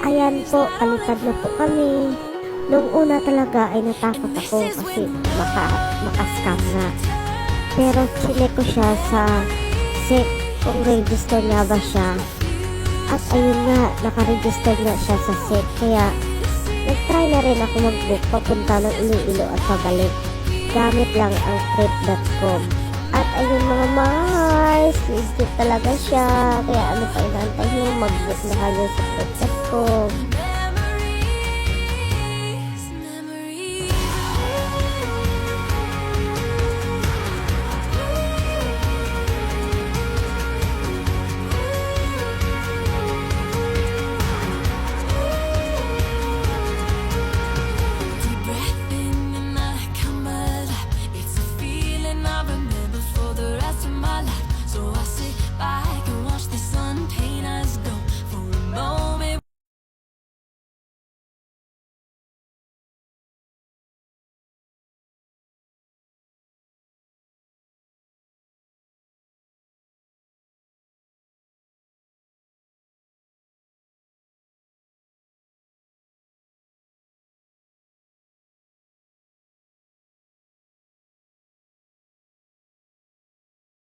Ayan po, palipad na po kami. Nung una talaga ay natakot ako kasi maka-scam nga. Pero chinek ko siya sa SEC kung register nga ba siya. At ayun nga, nakaregister nga siya sa SEC. Kaya nag-try na rin ako mag-book papunta ng Iloilo at pabalik. Gamit lang ang trip.com. At ayun mga Mars, legit talaga siya. Kaya ano pa inaantay nyo, mag-book na kayo sa trip.com.